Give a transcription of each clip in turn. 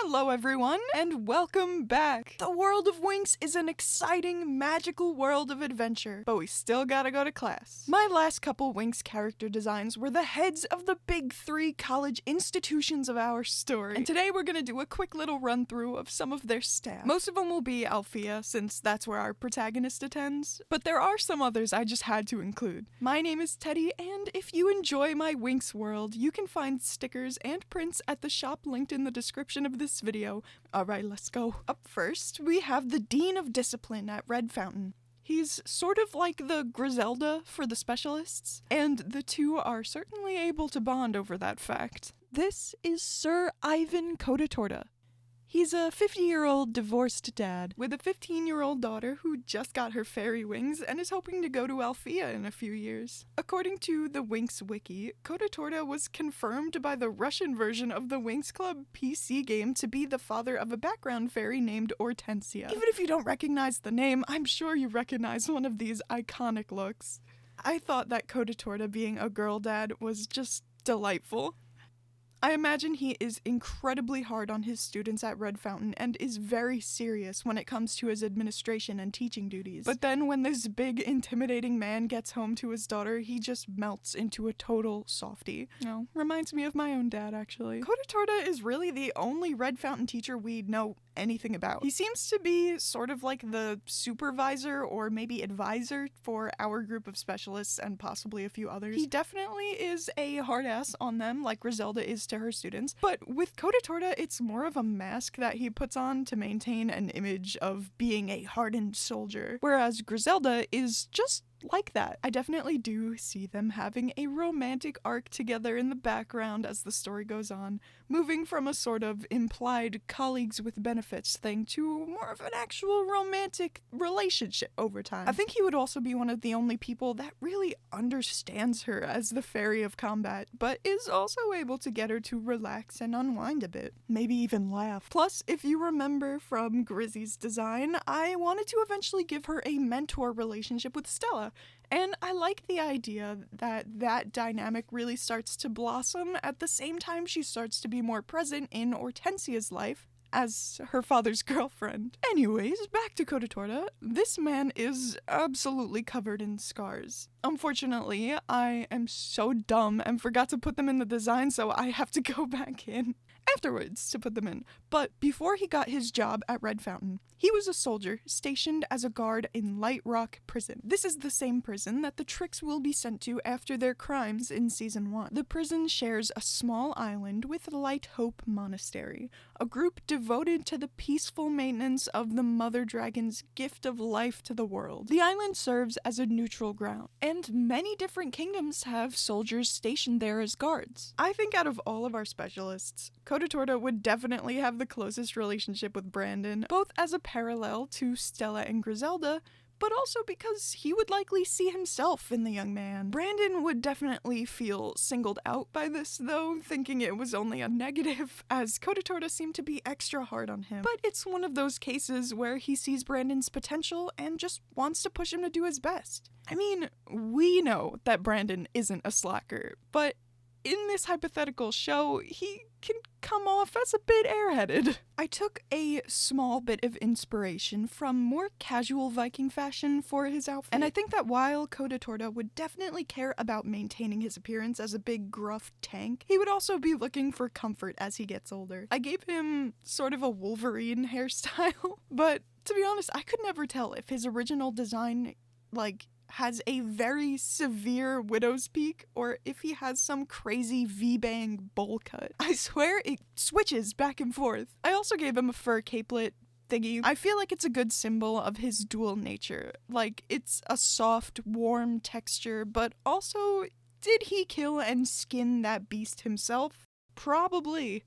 Hello everyone, and welcome back! The world of Winx is an exciting, magical world of adventure, but we still gotta go to class. My last couple Winx character designs were the heads of the big three college institutions of our story, and today we're gonna do a quick little run-through of some of their staff. Most of them will be Althea, since that's where our protagonist attends, but there are some others I just had to include. My name is Teddy, and if you enjoy my Winx world, you can find stickers and prints at the shop linked in the description of this video. Alright, let's go. Up first, we have the Dean of Discipline at Red Fountain. He's sort of like the Griselda for the specialists, and the two are certainly able to bond over that fact. This is Sir Ivan Codatorta. He's a 50-year-old divorced dad with a 15-year-old daughter who just got her fairy wings and is hoping to go to Althea in a few years. According to the Winx wiki, Codatorta was confirmed by the Russian version of the Winx Club PC game to be the father of a background fairy named Hortensia. Even if you don't recognize the name, I'm sure you recognize one of these iconic looks. I thought that Codatorta being a girl dad was just delightful. I imagine he is incredibly hard on his students at Red Fountain and is very serious when it comes to his administration and teaching duties. But then when this big, intimidating man gets home to his daughter, he just melts into a total softie. No, reminds me of my own dad, actually. Codatorta is really the only Red Fountain teacher we know anything about. He seems to be sort of like the supervisor or maybe advisor for our group of specialists and possibly a few others. He definitely is a hard ass on them like Griselda is to her students, but with Codatorta it's more of a mask that he puts on to maintain an image of being a hardened soldier, whereas Griselda is just like that. I definitely do see them having a romantic arc together in the background as the story goes on, moving from a sort of implied colleagues with benefits thing to more of an actual romantic relationship over time. I think he would also be one of the only people that really understands her as the fairy of combat, but is also able to get her to relax and unwind a bit, maybe even laugh. Plus, if you remember from Grizzy's design, I wanted to eventually give her a mentor relationship with Stella. And I like the idea that that dynamic really starts to blossom at the same time she starts to be more present in Hortensia's life as her father's girlfriend. Anyways, back to Codatorta. This man is absolutely covered in scars. Unfortunately, I am so dumb and forgot to put them in the design, so I have to go back in afterwards to put them in. But before he got his job at Red Fountain, he was a soldier stationed as a guard in Light Rock Prison. This is the same prison that the Tricks will be sent to after their crimes in Season 1. The prison shares a small island with Light Hope Monastery, a group devoted to the peaceful maintenance of the Mother Dragon's gift of life to the world. The island serves as a neutral ground, and many different kingdoms have soldiers stationed there as guards. I think out of all of our specialists, Codatorta would definitely have the closest relationship with Brandon, both as a parallel to Stella and Griselda, but also because he would likely see himself in the young man. Brandon would definitely feel singled out by this, though, thinking it was only a negative, as Codatorta seemed to be extra hard on him. But it's one of those cases where he sees Brandon's potential and just wants to push him to do his best. I mean, we know that Brandon isn't a slacker, but in this hypothetical show, he can come off as a bit airheaded. I took a small bit of inspiration from more casual Viking fashion for his outfit, and I think that while Codatorta would definitely care about maintaining his appearance as a big gruff tank, he would also be looking for comfort as he gets older. I gave him sort of a Wolverine hairstyle, but to be honest, I could never tell if his original design, has a very severe widow's peak, or if he has some crazy V-bang bowl cut. I swear it switches back and forth. I also gave him a fur capelet thingy. I feel like it's a good symbol of his dual nature. Like, it's a soft, warm texture, but also, did he kill and skin that beast himself? Probably.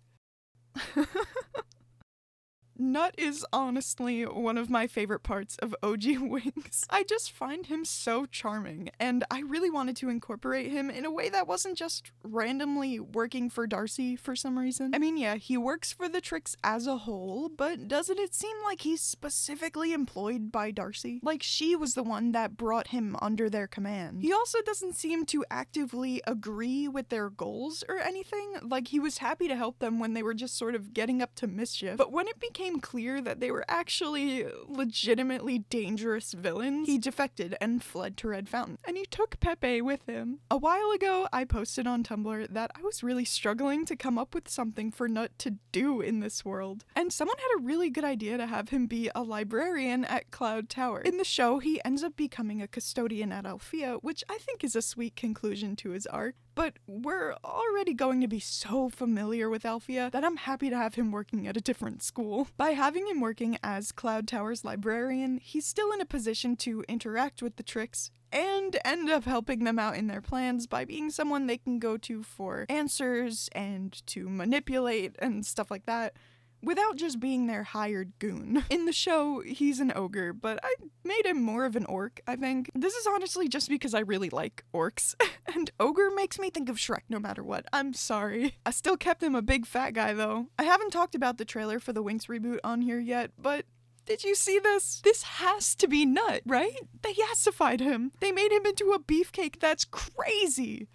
Knut is honestly one of my favorite parts of OG Winx. I just find him so charming, and I really wanted to incorporate him in a way that wasn't just randomly working for Darcy for some reason. I mean, yeah, he works for the Tricks as a whole, but doesn't it seem like he's specifically employed by Darcy? Like she was the one that brought him under their command. He also doesn't seem to actively agree with their goals or anything. Like he was happy to help them when they were just sort of getting up to mischief, but when it became clear that they were actually legitimately dangerous villains, he defected and fled to Red Fountain, and he took Pepe with him. A while ago, I posted on Tumblr that I was really struggling to come up with something for Knut to do in this world, and someone had a really good idea to have him be a librarian at Cloud Tower. In the show, he ends up becoming a custodian at Alfea, which I think is a sweet conclusion to his arc. But we're already going to be so familiar with Alfea that I'm happy to have him working at a different school. By having him working as Cloud Tower's librarian, he's still in a position to interact with the Tricks and end up helping them out in their plans by being someone they can go to for answers and to manipulate and stuff like that, without just being their hired goon. In the show, he's an ogre, but I made him more of an orc, I think. This is honestly just because I really like orcs, and ogre makes me think of Shrek no matter what. I'm sorry. I still kept him a big fat guy though. I haven't talked about the trailer for the Winx reboot on here yet, but did you see this? This has to be Knut, right? They yassified him. They made him into a beefcake. That's crazy.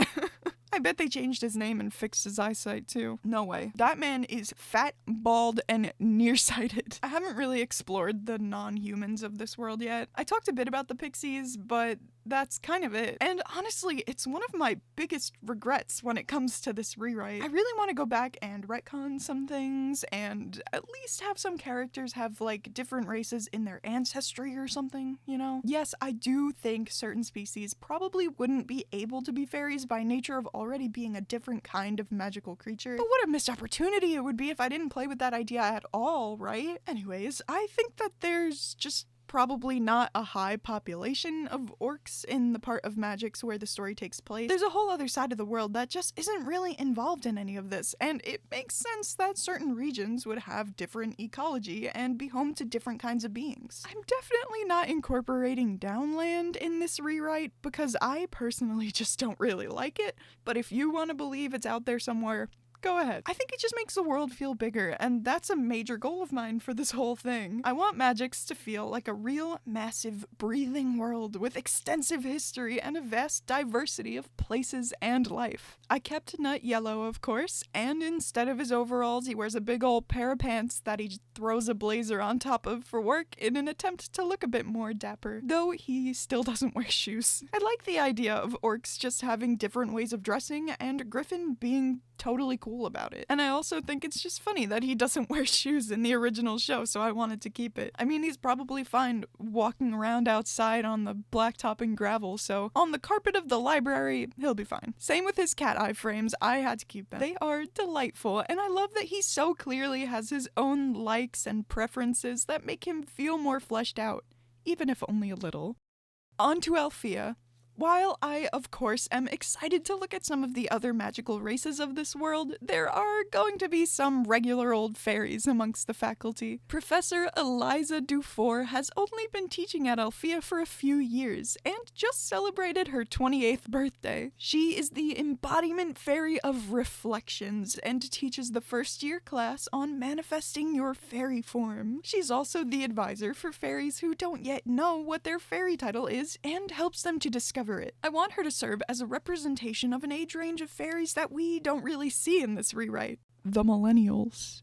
I bet they changed his name and fixed his eyesight too. No way. That man is fat, bald, and nearsighted. I haven't really explored the non-humans of this world yet. I talked a bit about the pixies, but that's kind of it. And honestly, it's one of my biggest regrets when it comes to this rewrite. I really want to go back and retcon some things and at least have some characters have like different races in their ancestry or something, you know? Yes, I do think certain species probably wouldn't be able to be fairies by nature of already being a different kind of magical creature. But what a missed opportunity it would be if I didn't play with that idea at all, right? Anyways, I think that there's just probably not a high population of orcs in the part of Magix where the story takes place. There's a whole other side of the world that just isn't really involved in any of this, and it makes sense that certain regions would have different ecology and be home to different kinds of beings. I'm definitely not incorporating Downland in this rewrite because I personally just don't really like it, but if you want to believe it's out there somewhere, go ahead. I think it just makes the world feel bigger, and that's a major goal of mine for this whole thing. I want Magix to feel like a real, massive, breathing world with extensive history and a vast diversity of places and life. I kept Knut yellow, of course, and instead of his overalls, he wears a big old pair of pants that he throws a blazer on top of for work in an attempt to look a bit more dapper, though he still doesn't wear shoes. I like the idea of orcs just having different ways of dressing, and Griffin being totally cool about it. And I also think it's just funny that he doesn't wear shoes in the original show, so I wanted to keep it. I mean, he's probably fine walking around outside on the blacktop and gravel, so on the carpet of the library, he'll be fine. Same with his cat eye frames, I had to keep them. They are delightful, and I love that he so clearly has his own likes and preferences that make him feel more fleshed out, even if only a little. On to Alfea. While I, of course, am excited to look at some of the other magical races of this world, there are going to be some regular old fairies amongst the faculty. Professor Eliza DuFour has only been teaching at Alfea for a few years, and just celebrated her 28th birthday. She is the embodiment fairy of reflections, and teaches the first-year class on manifesting your fairy form. She's also the advisor for fairies who don't yet know what their fairy title is, and helps them to discover it. I want her to serve as a representation of an age range of fairies that we don't really see in this rewrite. The millennials.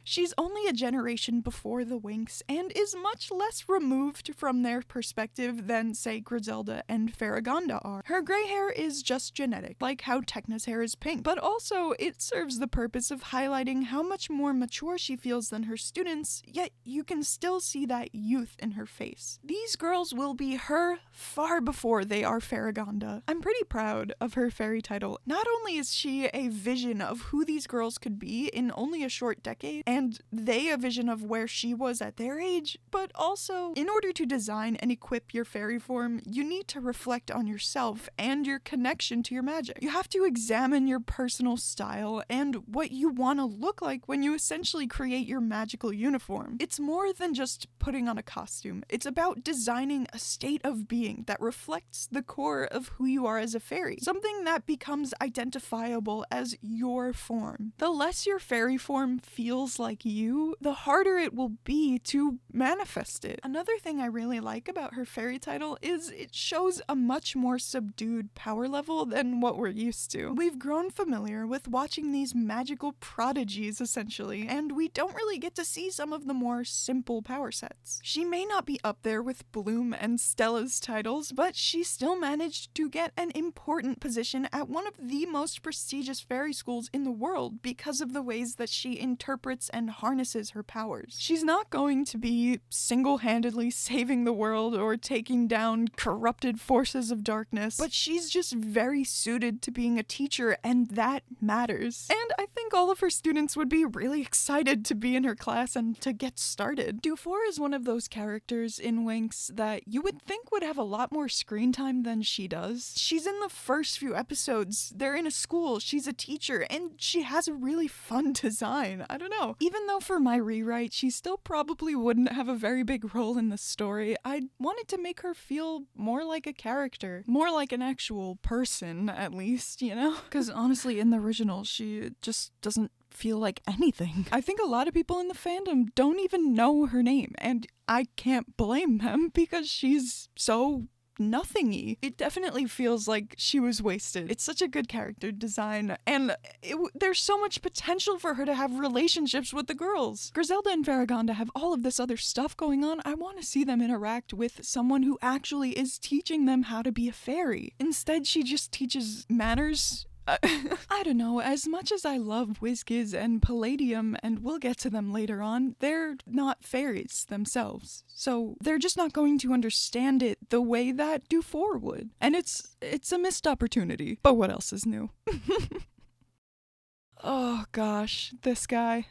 She's only a generation before the Winx, and is much less removed from their perspective than, say, Griselda and Faragonda are. Her gray hair is just genetic, like how Techna's hair is pink, but also it serves the purpose of highlighting how much more mature she feels than her students, yet you can still see that youth in her face. These girls will be her far before they are Faragonda. I'm pretty proud of her fairy title. Not only is she a vision of who these girls could be in only a short decade, and and they a vision of where she was at their age, but also, in order to design and equip your fairy form, you need to reflect on yourself and your connection to your magic. You have to examine your personal style and what you want to look like when you essentially create your magical uniform. It's more than just putting on a costume. It's about designing a state of being that reflects the core of who you are as a fairy, something that becomes identifiable as your form. The less your fairy form feels like you, the harder it will be to manifest it. Another thing I really like about her fairy title is it shows a much more subdued power level than what we're used to. We've grown familiar with watching these magical prodigies, essentially, and we don't really get to see some of the more simple power sets. She may not be up there with Bloom and Stella's titles, but she still managed to get an important position at one of the most prestigious fairy schools in the world because of the ways that she interprets and harnesses her powers. She's not going to be single-handedly saving the world or taking down corrupted forces of darkness, but she's just very suited to being a teacher, and that matters. And I think all of her students would be really excited to be in her class and to get started. DuFour is one of those characters in Winx that you would think would have a lot more screen time than she does. She's in the first few episodes, they're in a school, she's a teacher, and she has a really fun design. I don't know. Even though for my rewrite, she still probably wouldn't have a very big role in the story, I wanted to make her feel more like a character. More like an actual person, at least, you know? Because honestly, in the original, she just doesn't feel like anything. I think a lot of people in the fandom don't even know her name, and I can't blame them because she's so nothingy. It definitely feels like she was wasted. It's such a good character design, and there's so much potential for her to have relationships with the girls. Griselda and Faragonda have all of this other stuff going on. I want to see them interact with someone who actually is teaching them how to be a fairy. Instead, she just teaches manners. I don't know, as much as I love Wizgiz and Palladium, and we'll get to them later on, they're not fairies themselves. So they're just not going to understand it the way that DuFour would. And it's a missed opportunity. But what else is new? Oh gosh, this guy.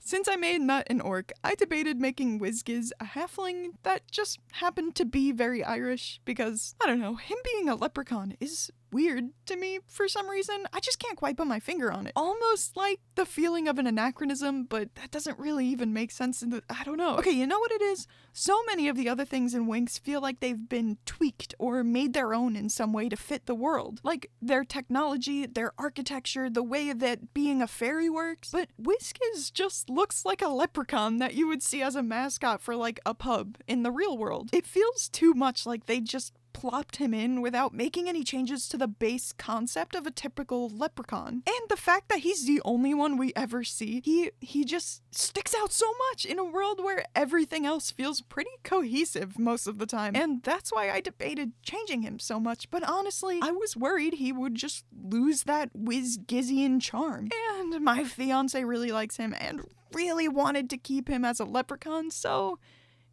Since I made Knut an orc, I debated making Wizgiz a halfling that just happened to be very Irish because, I don't know, him being a leprechaun is weird to me for some reason. I just can't quite put my finger on it. Almost like the feeling of an anachronism, but that doesn't really even make sense I don't know. Okay, you know what it is? So many of the other things in Winx feel like they've been tweaked or made their own in some way to fit the world. Like their technology, their architecture, the way that being a fairy works. But Wizgiz just looks like a leprechaun that you would see as a mascot for like a pub in the real world. It feels too much like they just plopped him in without making any changes to the base concept of a typical leprechaun. And the fact that he's the only one we ever see, he just sticks out so much in a world where everything else feels pretty cohesive most of the time. And that's why I debated changing him so much, but honestly, I was worried he would just lose that Wizgizian charm. And my fiance really likes him and really wanted to keep him as a leprechaun, so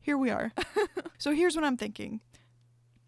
here we are. So here's what I'm thinking.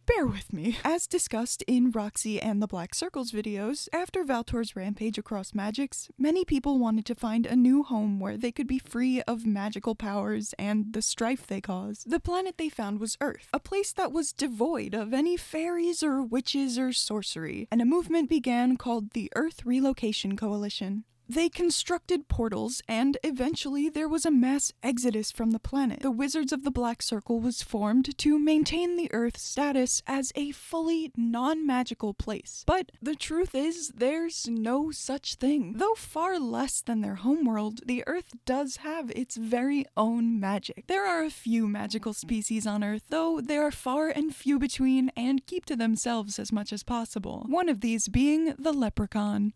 Bear with me. As discussed in Roxy and the Black Circles videos, after Valtor's rampage across magics, many people wanted to find a new home where they could be free of magical powers and the strife they cause. The planet they found was Earth, a place that was devoid of any fairies or witches or sorcery, and a movement began called the Earth Relocation Coalition. They constructed portals, and eventually there was a mass exodus from the planet. The Wizards of the Black Circle was formed to maintain the Earth's status as a fully non-magical place. But the truth is, there's no such thing. Though far less than their homeworld, the Earth does have its very own magic. There are a few magical species on Earth, though they are far and few between and keep to themselves as much as possible. One of these being the leprechaun.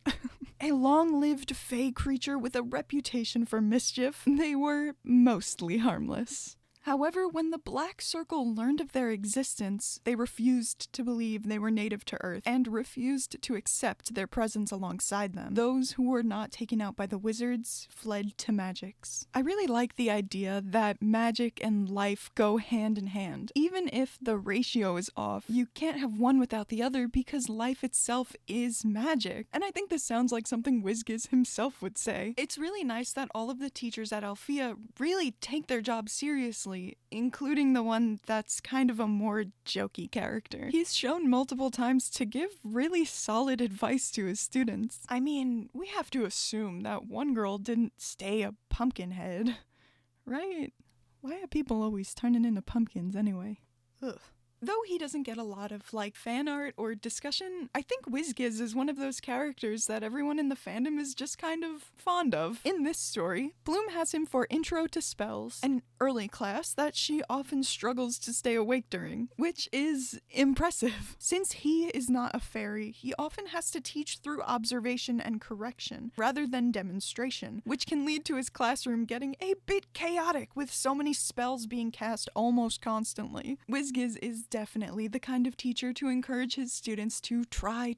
A long-lived fey creature with a reputation for mischief, they were mostly harmless. However, when the Black Circle learned of their existence, they refused to believe they were native to Earth and refused to accept their presence alongside them. Those who were not taken out by the wizards fled to magics. I really like the idea that magic and life go hand in hand. Even if the ratio is off, you can't have one without the other because life itself is magic. And I think this sounds like something Wizgiz himself would say. It's really nice that all of the teachers at Althea really take their job seriously, including the one that's kind of a more jokey character. He's shown multiple times to give really solid advice to his students. I mean, we have to assume that one girl didn't stay a pumpkinhead, right? Why are people always turning into pumpkins anyway? Ugh. Though he doesn't get a lot of, fan art or discussion, I think Wizgiz is one of those characters that everyone in the fandom is just kind of fond of. In this story, Bloom has him for Intro to Spells, an early class that she often struggles to stay awake during, which is impressive. Since he is not a fairy, he often has to teach through observation and correction, rather than demonstration, which can lead to his classroom getting a bit chaotic with so many spells being cast almost constantly. Wizgiz is definitely the kind of teacher to encourage his students to try,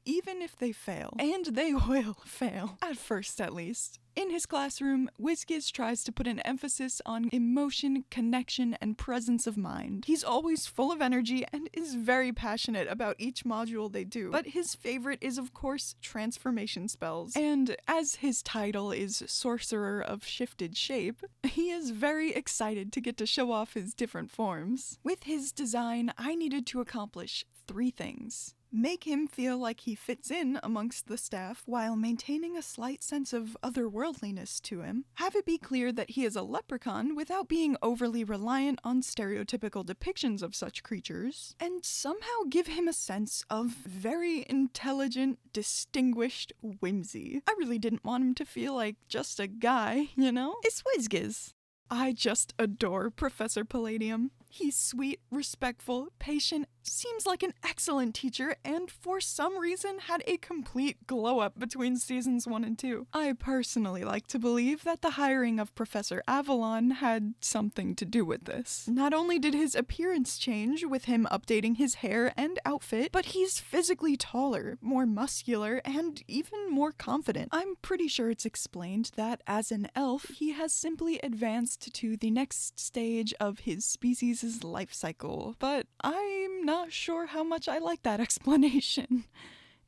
even if they fail. And they will fail, at first at least. In his classroom, Wizgiz tries to put an emphasis on emotion, connection, and presence of mind. He's always full of energy and is very passionate about each module they do, but his favorite is of course transformation spells. And as his title is Sorcerer of Shifted Shape, he is very excited to get to show off his different forms. With his design, I needed to accomplish 3 things. Make him feel like he fits in amongst the staff while maintaining a slight sense of otherworldliness to him. Have it be clear that he is a leprechaun without being overly reliant on stereotypical depictions of such creatures. And somehow give him a sense of very intelligent, distinguished whimsy. I really didn't want him to feel like just a guy, you know? It's Wizgiz. I just adore Professor Palladium. He's sweet, respectful, patient, seems like an excellent teacher, and for some reason had a complete glow-up between seasons 1 and 2. I personally like to believe that the hiring of Professor Avalon had something to do with this. Not only did his appearance change with him updating his hair and outfit, but he's physically taller, more muscular, and even more confident. I'm pretty sure it's explained that as an elf, he has simply advanced to the next stage of his species' life cycle, but I'm not sure how much I like that explanation.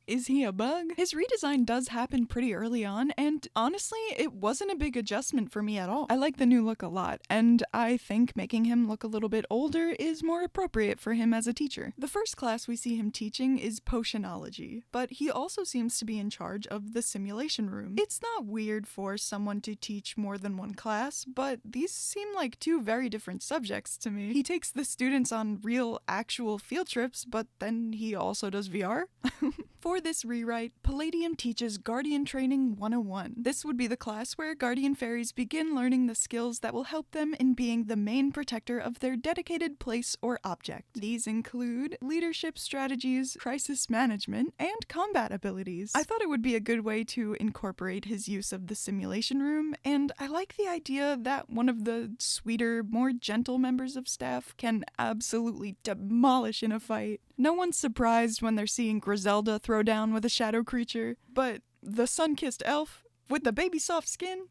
Is he a bug? His redesign does happen pretty early on, and honestly, it wasn't a big adjustment for me at all. I like the new look a lot, and I think making him look a little bit older is more appropriate for him as a teacher. The first class we see him teaching is Potionology, but he also seems to be in charge of the simulation room. It's not weird for someone to teach more than one class, but these seem like 2 very different subjects to me. He takes the students on real, actual field trips, but then he also does VR? For this rewrite, Palladium teaches Guardian Training 101. This would be the class where Guardian Fairies begin learning the skills that will help them in being the main protector of their dedicated place or object. These include leadership strategies, crisis management, and combat abilities. I thought it would be a good way to incorporate his use of the simulation room, and I like the idea that one of the sweeter, more gentle members of staff can absolutely demolish in a fight. No one's surprised when they're seeing Griselda throw down with a shadow creature, but the sun-kissed elf with the baby soft skin?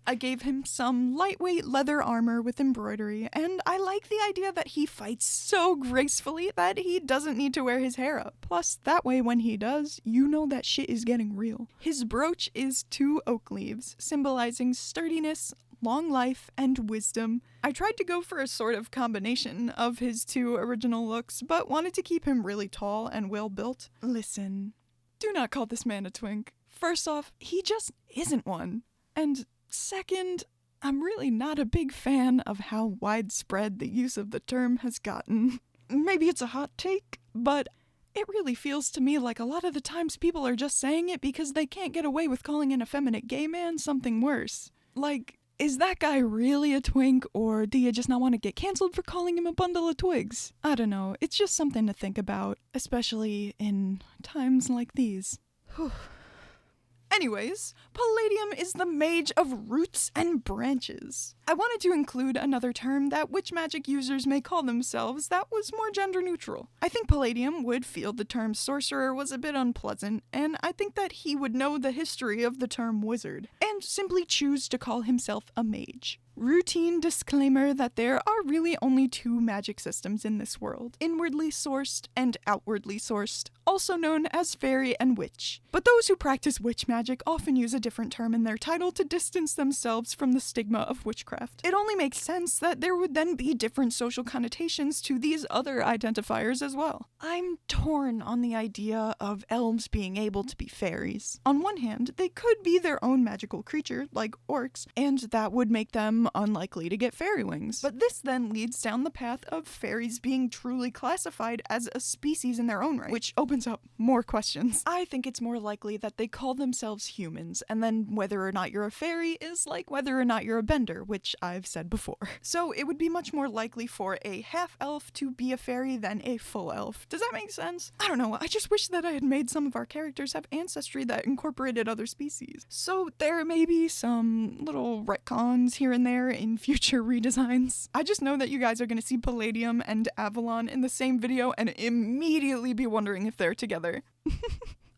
I gave him some lightweight leather armor with embroidery, and I like the idea that he fights so gracefully that he doesn't need to wear his hair up. Plus, that way when he does, you know that shit is getting real. His brooch is 2 oak leaves, symbolizing sturdiness, long life, and wisdom. I tried to go for a sort of combination of his 2 original looks, but wanted to keep him really tall and well-built. Listen, do not call this man a twink. First off, he just isn't one. And second, I'm really not a big fan of how widespread the use of the term has gotten. Maybe it's a hot take, but it really feels to me like a lot of the times people are just saying it because they can't get away with calling an effeminate gay man something worse. Like, is that guy really a twink, or do you just not want to get canceled for calling him a bundle of twigs? I don't know, it's just something to think about, especially in times like these. Anyways, Palladium is the mage of roots and branches. I wanted to include another term that witch magic users may call themselves that was more gender neutral. I think Palladium would feel the term sorcerer was a bit unpleasant, and I think that he would know the history of the term wizard, and simply choose to call himself a mage. Routine disclaimer that there are really only two magic systems in this world, inwardly sourced and outwardly sourced, also known as fairy and witch. But those who practice witch magic often use a different term in their title to distance themselves from the stigma of witchcraft. It only makes sense that there would then be different social connotations to these other identifiers as well. I'm torn on the idea of elves being able to be fairies. On one hand, they could be their own magical creature, like orcs, and that would make them unlikely to get fairy wings. But this then leads down the path of fairies being truly classified as a species in their own right, which opens up more questions. I think it's more likely that they call themselves humans, and then whether or not you're a fairy is like whether or not you're a bender, which I've said before. So it would be much more likely for a half-elf to be a fairy than a full elf. Does that make sense? I don't know, I just wish that I had made some of our characters have ancestry that incorporated other species. So there may be some little retcons here and there in future redesigns. I just know that you guys are going to see Palladium and Avalon in the same video and immediately be wondering if they're together.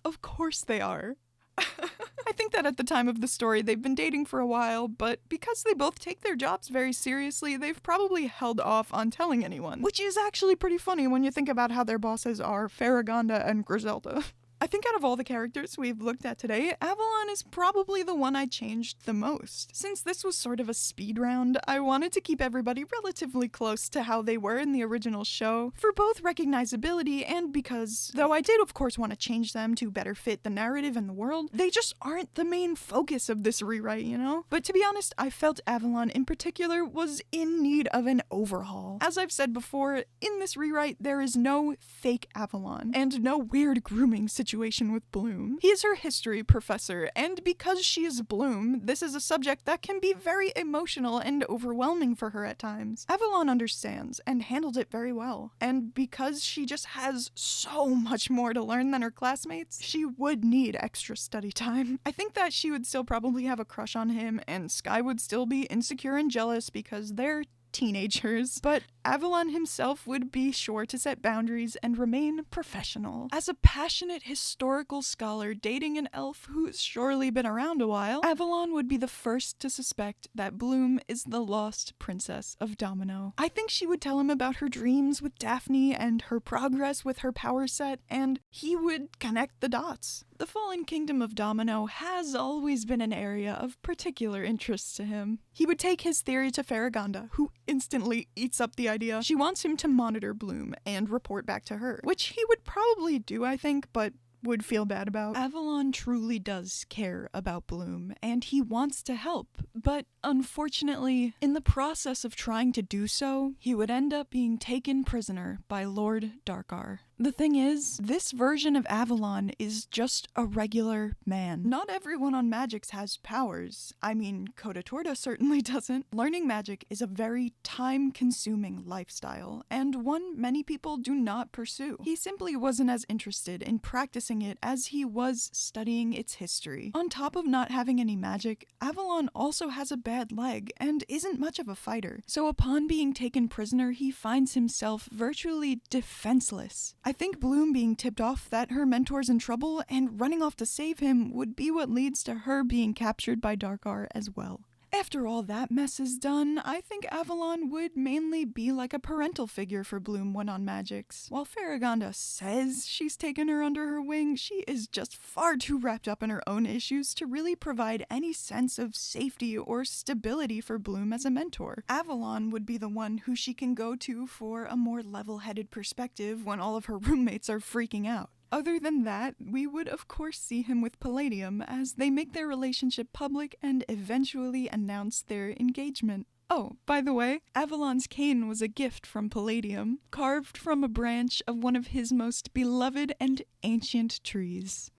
Of course they are. I think that at the time of the story they've been dating for a while, but because they both take their jobs very seriously, they've probably held off on telling anyone. Which is actually pretty funny when you think about how their bosses are Farragonda and Griselda. I think out of all the characters we've looked at today, Avalon is probably the one I changed the most. Since this was sort of a speed round, I wanted to keep everybody relatively close to how they were in the original show, for both recognizability and because, though I did of course want to change them to better fit the narrative and the world, they just aren't the main focus of this rewrite, you know? But to be honest, I felt Avalon in particular was in need of an overhaul. As I've said before, in this rewrite there is no fake Avalon, and no weird grooming situation with Bloom. He is her history professor, and because she is Bloom, this is a subject that can be very emotional and overwhelming for her at times. Avalon understands and handled it very well, and because she just has so much more to learn than her classmates, she would need extra study time. I think that she would still probably have a crush on him, and Sky would still be insecure and jealous because they're teenagers, but Avalon himself would be sure to set boundaries and remain professional. As a passionate historical scholar dating an elf who's surely been around a while, Avalon would be the first to suspect that Bloom is the lost princess of Domino. I think she would tell him about her dreams with Daphne and her progress with her power set, and he would connect the dots. The fallen kingdom of Domino has always been an area of particular interest to him. He would take his theory to Farragonda, who instantly eats up the idea. She wants him to monitor Bloom and report back to her, which he would probably do, I think, but would feel bad about. Avalon truly does care about Bloom, and he wants to help, but unfortunately, in the process of trying to do so, he would end up being taken prisoner by Lord Darkar. The thing is, this version of Avalon is just a regular man. Not everyone on Magix has powers. I mean, Codatorta certainly doesn't. Learning magic is a very time-consuming lifestyle, and one many people do not pursue. He simply wasn't as interested in practicing it as he was studying its history. On top of not having any magic, Avalon also has a bad leg and isn't much of a fighter. So upon being taken prisoner, he finds himself virtually defenseless. I think Bloom being tipped off that her mentor's in trouble and running off to save him would be what leads to her being captured by Darkar as well. After all that mess is done, I think Avalon would mainly be like a parental figure for Bloom when on Magix. While Farragonda says she's taken her under her wing, she is just far too wrapped up in her own issues to really provide any sense of safety or stability for Bloom as a mentor. Avalon would be the one who she can go to for a more level-headed perspective when all of her roommates are freaking out. Other than that, we would of course see him with Palladium as they make their relationship public and eventually announce their engagement. Oh, by the way, Avalon's cane was a gift from Palladium, carved from a branch of one of his most beloved and ancient trees.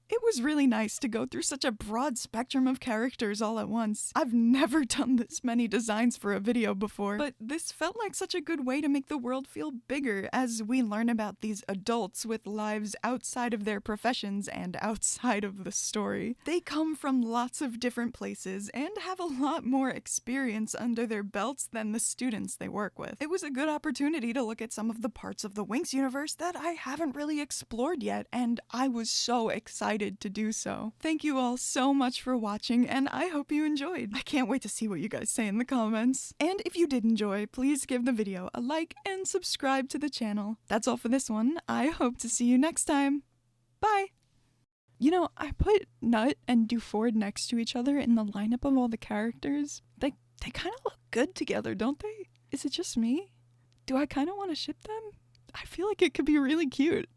It was really nice to go through such a broad spectrum of characters all at once. I've never done this many designs for a video before, but this felt like such a good way to make the world feel bigger as we learn about these adults with lives outside of their professions and outside of the story. They come from lots of different places and have a lot more experience under their belts than the students they work with. It was a good opportunity to look at some of the parts of the Winx universe that I haven't really explored yet, and I was so excited to do so. Thank you all so much for watching, and I hope you enjoyed. I can't wait to see what you guys say in the comments. And if you did enjoy, please give the video a like and subscribe to the channel. That's all for this one. I hope to see you next time. Bye! You know, I put Knut and DuFour next to each other in the lineup of all the characters. They kind of look good together, don't they? Is it just me? Do I kind of want to ship them? I feel like it could be really cute.